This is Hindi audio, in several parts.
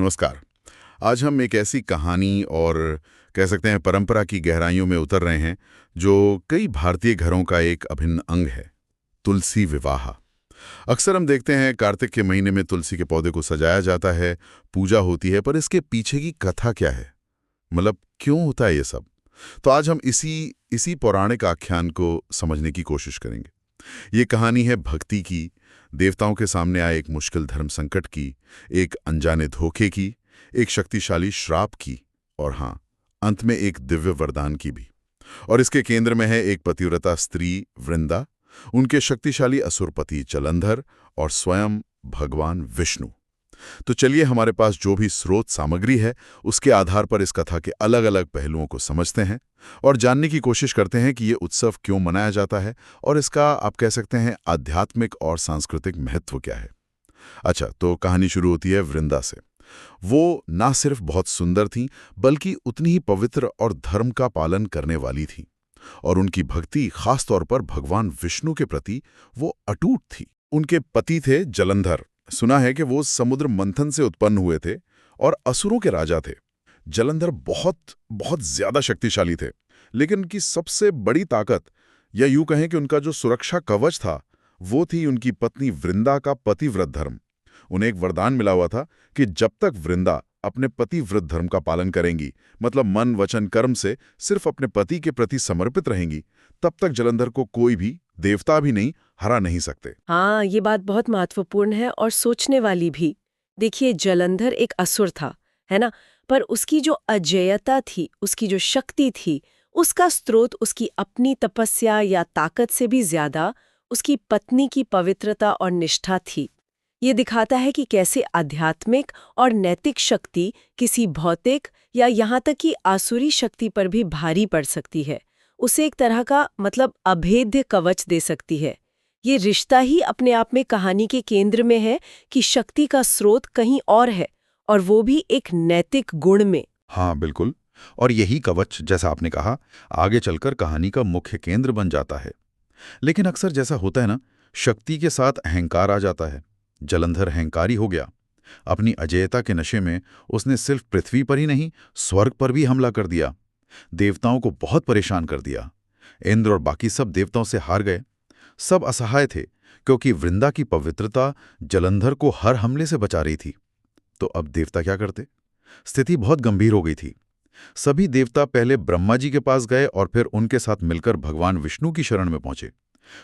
नमस्कार। आज हम एक ऐसी कहानी और कह सकते हैं परंपरा की गहराइयों में उतर रहे हैं जो कई भारतीय घरों का एक अभिन्न अंग है, तुलसी विवाह। अक्सर हम देखते हैं कार्तिक के महीने में तुलसी के पौधे को सजाया जाता है, पूजा होती है, पर इसके पीछे की कथा क्या है? मतलब क्यों होता है ये सब? तो आज हम इसी इसी पौराणिक आख्यान को समझने की कोशिश करेंगे। ये कहानी है भक्ति की, देवताओं के सामने आए एक मुश्किल धर्म संकट की, एक अनजाने धोखे की, एक शक्तिशाली श्राप की और हाँ, अंत में एक दिव्य वरदान की भी। और इसके केंद्र में है एक पतिव्रता स्त्री वृंदा, उनके शक्तिशाली असुर पति जलंधर और स्वयं भगवान विष्णु। तो चलिए हमारे पास जो भी स्रोत सामग्री है उसके आधार पर इस कथा के अलग अलग पहलुओं को समझते हैं और जानने की कोशिश करते हैं कि ये उत्सव क्यों मनाया जाता है और इसका आप कह सकते हैं आध्यात्मिक और सांस्कृतिक महत्व क्या है। अच्छा, तो कहानी शुरू होती है वृंदा से। वो ना सिर्फ बहुत सुंदर थीं बल्कि उतनी ही पवित्र और धर्म का पालन करने वाली थीं और उनकी भक्ति खास तौर पर भगवान विष्णु के प्रति वो अटूट थी। उनके पति थे जलंधर। सुना है कि वो समुद्र मंथन से उत्पन्न हुए थे और असुरों के राजा थे। जलंधर बहुत बहुत ज्यादा शक्तिशाली थे, लेकिन उनकी सबसे बड़ी ताकत या यूं कहें कि उनका जो सुरक्षा कवच था वो थी उनकी पत्नी वृंदा का पतिव्रत धर्म। उन्हें एक वरदान मिला हुआ था कि जब तक वृंदा अपने पतिव्रत धर्म का पालन करेंगी, मतलब मन वचन कर्म से सिर्फ अपने पति के प्रति समर्पित रहेंगी, तब तक जलंधर को कोई भी देवता भी नहीं हरा नहीं सकते। हाँ, ये बात बहुत महत्वपूर्ण है और सोचने वाली भी। देखिए, जलंधर एक असुर था, है ना? पर उसकी जो अजेयता थी, उसकी जो शक्ति थी, उसका स्रोत उसकी अपनी तपस्या या ताकत से भी ज्यादा उसकी पत्नी की पवित्रता और निष्ठा थी। ये दिखाता है कि कैसे आध्यात्मिक और नैतिक शक्ति किसी भौतिक या यहाँ तक कि आसुरी शक्ति पर भी भारी पड़ सकती है। उसे एक तरह का मतलब अभेद्य कवच दे सकती है। ये रिश्ता ही अपने आप में कहानी के केंद्र में है कि शक्ति का स्रोत कहीं और है और वो भी एक नैतिक गुण में। हाँ, बिल्कुल। और यही कवच, जैसा आपने कहा, आगे चलकर कहानी का मुख्य केंद्र बन जाता है। लेकिन अक्सर जैसा होता है ना, शक्ति के साथ अहंकार आ जाता है। जलंधर अहंकारी हो गया। अपनी अजेयता के नशे में उसने सिर्फ पृथ्वी पर ही नहीं, स्वर्ग पर भी हमला कर दिया। देवताओं को बहुत परेशान कर दिया। इंद्र और बाकी सब देवताओं से हार गए। सब असहाय थे क्योंकि वृंदा की पवित्रता जलंधर को हर हमले से बचा रही थी। तो अब देवता क्या करते? स्थिति बहुत गंभीर हो गई थी। सभी देवता पहले ब्रह्मा जी के पास गए और फिर उनके साथ मिलकर भगवान विष्णु की शरण में पहुंचे।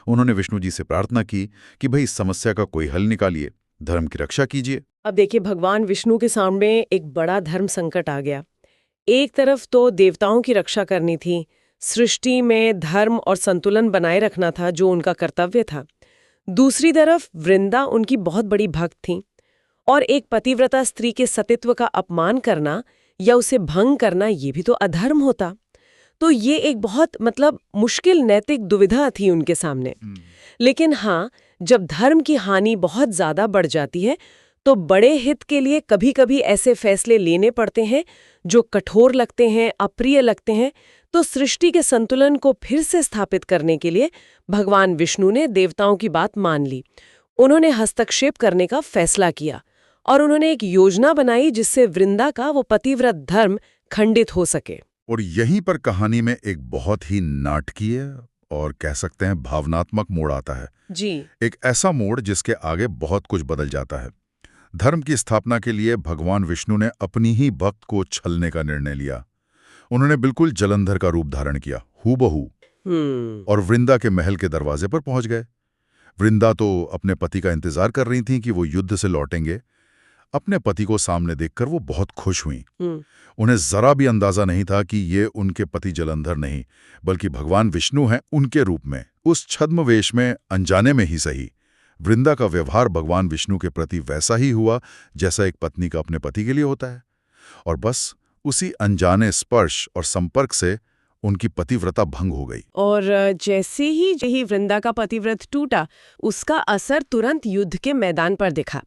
उन्होंने विष्णु जी से प्रार्थना की कि भाई इस समस्या का कोई हल निकालिए, धर्म की रक्षा कीजिए। अब देखिए, भगवान विष्णु के सामने एक बड़ा धर्म संकट आ गया। एक तरफ तो देवताओं की रक्षा करनी थी, सृष्टि में धर्म और संतुलन बनाए रखना था जो उनका कर्तव्य था। दूसरी तरफ वृंदा उनकी बहुत बड़ी भक्त थी और एक पतिव्रता स्त्री के सतीत्व का अपमान करना या उसे भंग करना ये भी तो अधर्म होता। तो ये एक बहुत मतलब मुश्किल नैतिक दुविधा थी उनके सामने। लेकिन हाँ, जब धर्म की हानि बहुत ज्यादा बढ़ जाती है तो बड़े हित के लिए कभी-कभी ऐसे फैसले लेने पड़ते हैं जो कठोर लगते हैं, अप्रिय लगते हैं। तो सृष्टि के संतुलन को फिर से स्थापित करने के लिए भगवान विष्णु ने देवताओं की बात मान ली। उन्होंने हस्तक्षेप करने का फैसला किया और उन्होंने एक योजना बनाई जिससे वृंदा का वो पतिव्रत धर्म खंडित हो सके। और यहीं पर कहानी में एक बहुत ही नाटकीय और कह सकते हैं भावनात्मक मोड़ आता है। जी। एक ऐसा मोड़ जिसके आगे बहुत कुछ बदल जाता है। धर्म की स्थापना के लिए भगवान विष्णु ने अपनी ही भक्त को छलने का निर्णय लिया। उन्होंने बिल्कुल जलंधर का रूप धारण किया, हूबहू, और वृंदा के महल के दरवाजे पर पहुंच गए। वृंदा तो अपने पति का इंतजार कर रही थीं कि वो युद्ध से लौटेंगे। अपने पति को सामने देखकर वो बहुत खुश हुईं। उन्हें जरा भी अंदाजा नहीं था कि ये उनके पति जलंधर नहीं बल्कि भगवान विष्णु हैं उनके रूप में। उस छद्मवेश में, अनजाने में ही सही, वृंदा का व्यवहार भगवान विष्णु के प्रति वैसा ही हुआ जैसा एक पत्नी का अपने पति के लिए होता है। और बस उसी अनजाने स्पर्श और संपर्क से उनकी पतिव्रता भंग हो गई। और जैसे ही वृंदा का पतिव्रत टूटा, उसका असर तुरंत युद्ध के मैदान पर दिखा।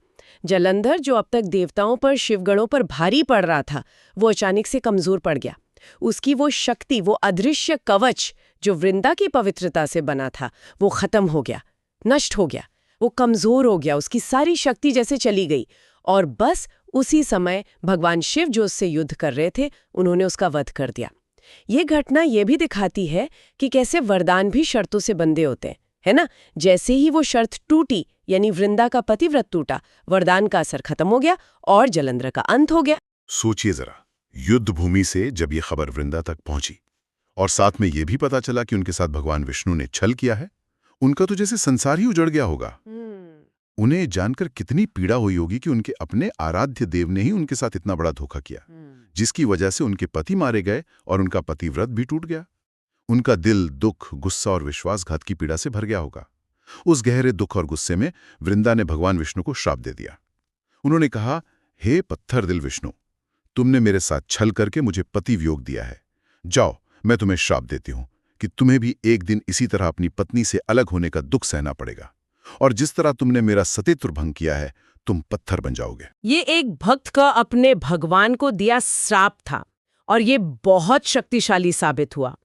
जलंधर, जो अब तक देवताओं पर, शिवगणों पर भारी पड़ रहा था, वो अचानक से कमजोर पड़ गया। उसकी वो शक्ति, वो अदृश्य कवच जो वृंदा की पवित्रता से बना था, वो खत्म हो गया, नष्ट हो गया। वो कमजोर हो गया, उसकी सारी शक्ति जैसे चली गई और बस उसी समय भगवान शिव जो उससे युद्ध कर रहे थे, उन्होंने उसका वध कर दिया। ये घटना ये भी दिखाती है कि कैसे वरदान भी शर्तों से बंधे होते हैं, है ना। जैसे ही वो शर्त टूटी, यानी वृंदा का पतिव्रत टूटा, वरदान का असर खत्म हो गया और जलंधर का अंत हो गया। सोचिए जरा, युद्ध भूमि से जब ये खबर वृंदा तक पहुंची और साथ में ये भी पता चला कि उनके साथ भगवान विष्णु ने छल किया है, उनका तो जैसे संसार ही उजड़ गया होगा। उन्हें जानकर कितनी पीड़ा हुई होगी कि उनके अपने आराध्य देव ने ही उनके साथ इतना बड़ा धोखा किया, जिसकी वजह से उनके पति मारे गए और उनका पतिव्रत भी टूट गया। उनका दिल दुख, गुस्सा और विश्वासघात की पीड़ा से भर गया होगा। उस गहरे दुख और गुस्से में वृंदा ने भगवान विष्णु को श्राप दे दिया। उन्होंने कहा, हे पत्थर दिल विष्णु, तुमने मेरे साथ छल करके मुझे पति वियोग दिया है। जाओ, मैं तुम्हें श्राप देती हूं कि तुम्हें भी एक दिन इसी तरह अपनी पत्नी से अलग होने का दुख सहना पड़ेगा, और जिस तरह तुमने मेरा सतीत्व भंग किया है, तुम पत्थर बन जाओगे। ये एक भक्त का अपने भगवान को दिया श्राप था, और ये बहुत शक्तिशाली साबित हुआ।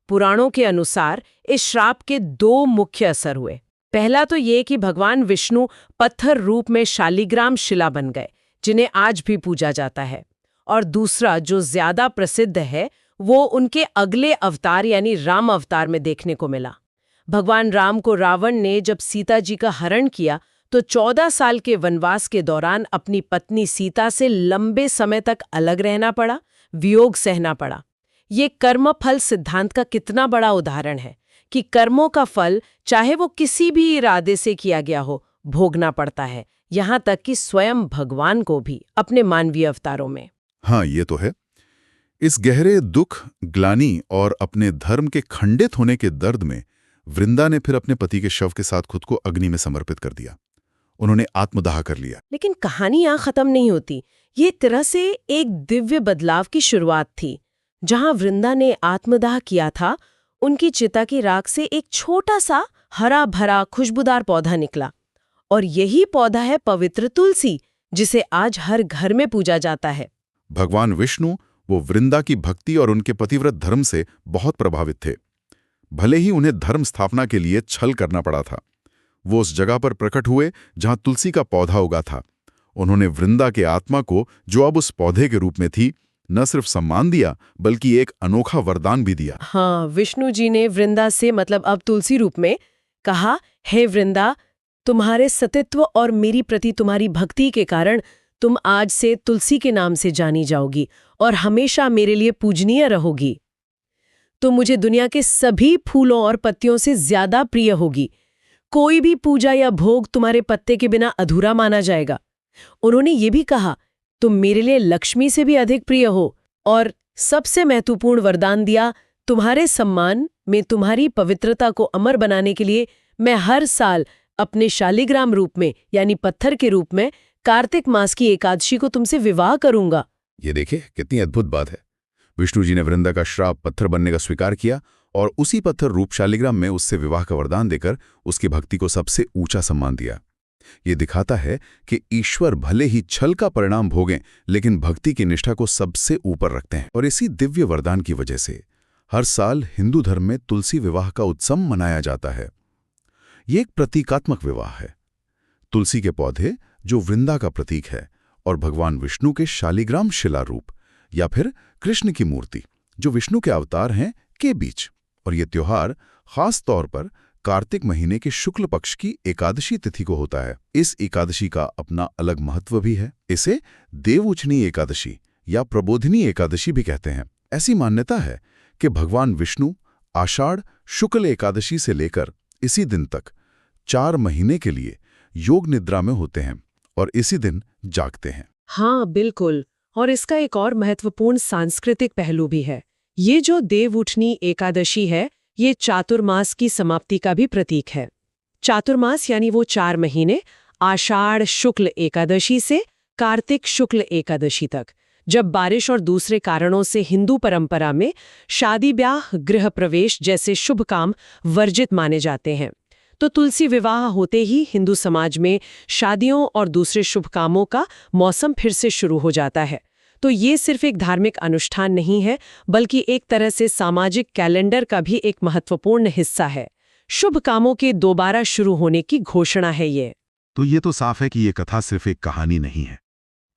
पुराणों के अनुसार इस श्राप के 2 मुख्य असर हुए। पहला तो ये कि भगवान विष्णु पत्थर रूप में शालिग्राम शिला बन गए, जिन्हें आज भी पूजा जाता है। और दूसरा, जो ज्यादा प्रसिद्ध है, वो उनके अगले अवतार यानी राम अवतार में देखने को मिला। भगवान राम को रावण ने जब सीता जी का हरण किया तो 14 साल के वनवास के दौरान अपनी पत्नी सीता से लंबे समय तक अलग रहना पड़ा, वियोग सहना पड़ा। ये कर्म फल सिद्धांत का कितना बड़ा उदाहरण है कि कर्मों का फल, चाहे वो किसी भी इरादे से किया गया हो, भोगना पड़ता है, यहाँ तक कि स्वयं भगवान को भी अपने मानवीय अवतारों में। हाँ, ये तो है। इस गहरे दुख, ग्लानि और अपने धर्म के खंडित होने के दर्द में वृंदा ने फिर अपने पति के शव के साथ खुद को अग्नि में समर्पित कर दिया। उन्होंने आत्मदाह कर लिया। लेकिन कहानी यहाँ खत्म नहीं होती। ये तरह से एक दिव्य बदलाव की शुरुआत थी। जहाँ वृंदा ने आत्मदाह किया था, उनकी चिता की राख से एक छोटा सा हरा भरा खुशबूदार पौधा निकला, और यही पौधा है पवित्र तुलसी, जिसे आज हर घर में पूजा जाता है। भगवान विष्णु वो वृंदा की भक्ति और उनके पतिव्रत धर्म से बहुत प्रभावित थे। भले ही उन्हें धर्म स्थापना के लिए छल करना पड़ा था, वो उस जगह पर प्रकट हुए जहां तुलसी का पौधा उगा था। उन्होंने वृंदा के आत्मा को, जो अब उस पौधे के रूप में थी, न सिर्फ सम्मान दिया बल्कि एक अनोखा वरदान भी दिया। हाँ, विष्णु जी ने वृंदा से, मतलब अब तुलसी रूप में, कहा, हे वृंदा, तुम्हारे सतीत्व और मेरी प्रति तुम्हारी भक्ति के कारण तुम आज से तुलसी के नाम से जानी जाओगी और हमेशा मेरे लिए पूजनीय रहोगी। तुम मुझे दुनिया के सभी फूलों और पत्तियों से ज्यादा प्रिय होगी। कोई भी पूजा या भोग तुम्हारे पत्ते के बिना अधूरा माना जाएगा। उन्होंने ये भी कहा, तुम मेरे लिए लक्ष्मी से भी अधिक प्रिय हो, और सबसे महत्वपूर्ण वरदान दिया, तुम्हारे सम्मान में तुम्हारी पवित्रता को अमर बनाने के लिए मैं हर साल अपने शालिग्राम रूप में, यानी पत्थर के रूप में, कार्तिक मास की एकादशी को तुमसे विवाह करूंगा। ये देखिए कितनी अद्भुत बात है। विष्णु जी ने वृंदा का श्राप पत्थर बनने का स्वीकार किया और उसी पत्थर रूप शालिग्राम में उससे विवाह का वरदान देकर उसकी भक्ति को सबसे ऊंचा सम्मान दिया। ये दिखाता है कि ईश्वर भले ही छल का परिणाम भोगें, लेकिन भक्ति की निष्ठा को सबसे ऊपर रखते हैं। और इसी दिव्य वरदान की वजह से हर साल हिंदू धर्म में तुलसी विवाह का उत्सव मनाया जाता है। ये एक प्रतीकात्मक विवाह है। तुलसी के पौधे, जो वृंदा का प्रतीक है, और भगवान विष्णु के शालिग्राम शिला रूप या फिर कृष्ण की मूर्ति, जो विष्णु के अवतार हैं, के बीच। और ये त्योहार खास तौर पर कार्तिक महीने के शुक्ल पक्ष की एकादशी तिथि को होता है। इस एकादशी का अपना अलग महत्व भी है। इसे देवउचनी एकादशी या प्रबोधिनी एकादशी भी कहते हैं। ऐसी मान्यता है कि भगवान विष्णु आषाढ़ शुक्ल एकादशी से लेकर इसी दिन तक 4 महीने के लिए योग निद्रा में होते हैं और इसी दिन जागते हैं। हाँ, बिल्कुल। और इसका एक और महत्वपूर्ण सांस्कृतिक पहलू भी है। ये जो देवउठनी एकादशी है, ये चातुर्मास की समाप्ति का भी प्रतीक है। चातुर्मास यानी वो 4 महीने, आषाढ़ शुक्ल एकादशी से कार्तिक शुक्ल एकादशी तक, जब बारिश और दूसरे कारणों से हिंदू परंपरा में शादी ब्याह, गृह प्रवेश जैसे शुभ काम वर्जित माने जाते हैं। तो तुलसी विवाह होते ही हिंदू समाज में शादियों और दूसरे शुभ कामों का मौसम फिर से शुरू हो जाता है। तो ये सिर्फ एक धार्मिक अनुष्ठान नहीं है, बल्कि एक तरह से सामाजिक कैलेंडर का भी एक महत्वपूर्ण हिस्सा है। शुभ कामों के दोबारा शुरू होने की घोषणा है ये। तो ये तो साफ है कि ये कथा सिर्फ एक कहानी नहीं है,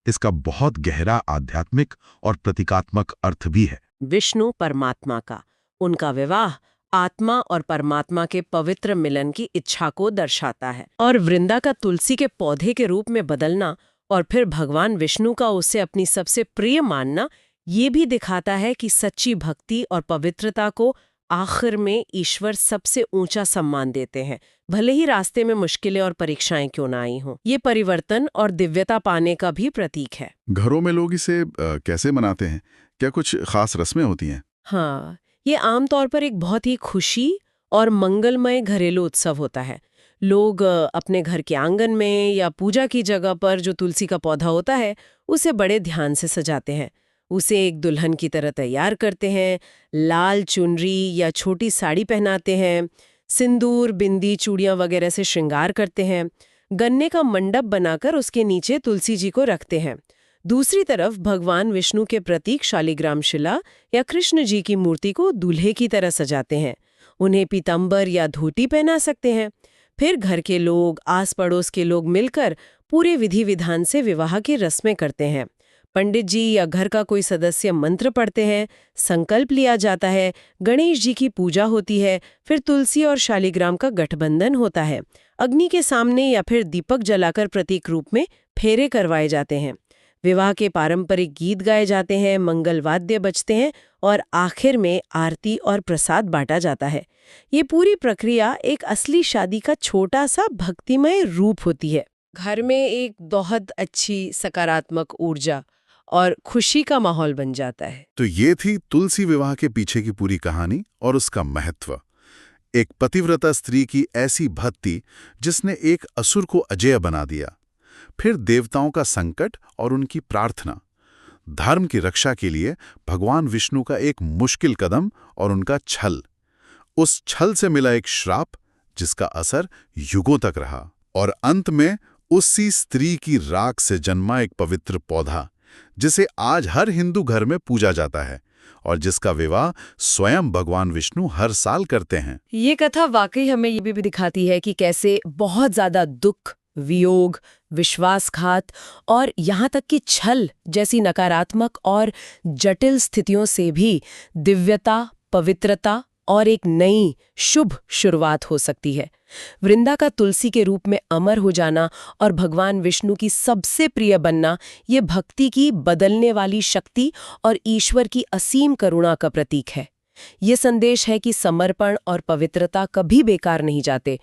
इसका बहुत गहरा आध्यात्मिक और प्रतीकात्मक अर्थ भी है। विष्णु परमात्मा का उनका विवाह आत्मा और परमात्मा के पवित्र मिलन की इच्छा को दर्शाता है, और वृंदा का तुलसी के पौधे के रूप में बदलना और फिर भगवान विष्णु का उसे अपनी सबसे प्रिय मानना ये भी दिखाता है कि सच्ची भक्ति और पवित्रता को आखिर में ईश्वर सबसे ऊंचा सम्मान देते हैं, भले ही रास्ते में मुश्किलें और परीक्षाएं क्यों ना आई हों। ये परिवर्तन और दिव्यता पाने का भी प्रतीक है। घरों में लोग इसे कैसे मनाते हैं? क्या कुछ खास रस्में होती हैं? हाँ, ये आमतौर पर एक बहुत ही खुशी और मंगलमय घरेलू उत्सव होता है। लोग अपने घर के आंगन में या पूजा की जगह पर जो तुलसी का पौधा होता है उसे बड़े ध्यान से सजाते हैं, उसे एक दुल्हन की तरह तैयार करते हैं, लाल चुनरी या छोटी साड़ी पहनाते हैं, सिंदूर, बिंदी, चूड़ियां वगैरह से श्रृंगार करते हैं, गन्ने का मंडप बनाकर उसके नीचे तुलसी जी को रखते हैं। दूसरी तरफ भगवान विष्णु के प्रतीक शालिग्राम शिला या कृष्ण जी की मूर्ति को दूल्हे की तरह सजाते हैं, उन्हें पीतांबर या धोती पहना सकते हैं। फिर घर के लोग, आस पड़ोस के लोग मिलकर पूरे विधि विधान से विवाह की रस्में करते हैं। पंडित जी या घर का कोई सदस्य मंत्र पढ़ते हैं, संकल्प लिया जाता है, गणेश जी की पूजा होती है, फिर तुलसी और शालिग्राम का गठबंधन होता है। अग्नि के सामने या फिर दीपक जलाकर प्रतीक रूप में फेरे करवाए जाते हैं। विवाह के पारंपरिक गीत गाए जाते हैं, मंगल वाद्य बजते हैं और आखिर में आरती और प्रसाद बांटा जाता है। ये पूरी प्रक्रिया एक असली शादी का छोटा सा भक्तिमय रूप होती है। घर में एक बहुत अच्छी सकारात्मक ऊर्जा और खुशी का माहौल बन जाता है। तो ये थी तुलसी विवाह के पीछे की पूरी कहानी और उसका महत्व। एक पतिव्रता स्त्री की ऐसी भक्ति जिसने एक असुर को अजेय बना दिया, फिर देवताओं का संकट और उनकी प्रार्थना, धर्म की रक्षा के लिए भगवान विष्णु का एक मुश्किल कदम और उनका छल, उस छल से मिला एक श्राप जिसका असर युगों तक रहा, और अंत में उसी स्त्री की राख से जन्मा एक पवित्र पौधा जिसे आज हर हिंदू घर में पूजा जाता है और जिसका विवाह स्वयं भगवान विष्णु हर साल करते हैं। ये कथा वाकई हमें ये भी दिखाती है कि कैसे बहुत ज्यादा दुख, वियोग, विश्वासघात और यहाँ तक कि छल जैसी नकारात्मक और जटिल स्थितियों से भी दिव्यता, पवित्रता और एक नई शुभ शुरुआत हो सकती है। वृंदा का तुलसी के रूप में अमर हो जाना और भगवान विष्णु की सबसे प्रिय बनना, ये भक्ति की बदलने वाली शक्ति और ईश्वर की असीम करुणा का प्रतीक है। ये संदेश है कि समर्पण और पवित्रता कभी बेकार नहीं जाते,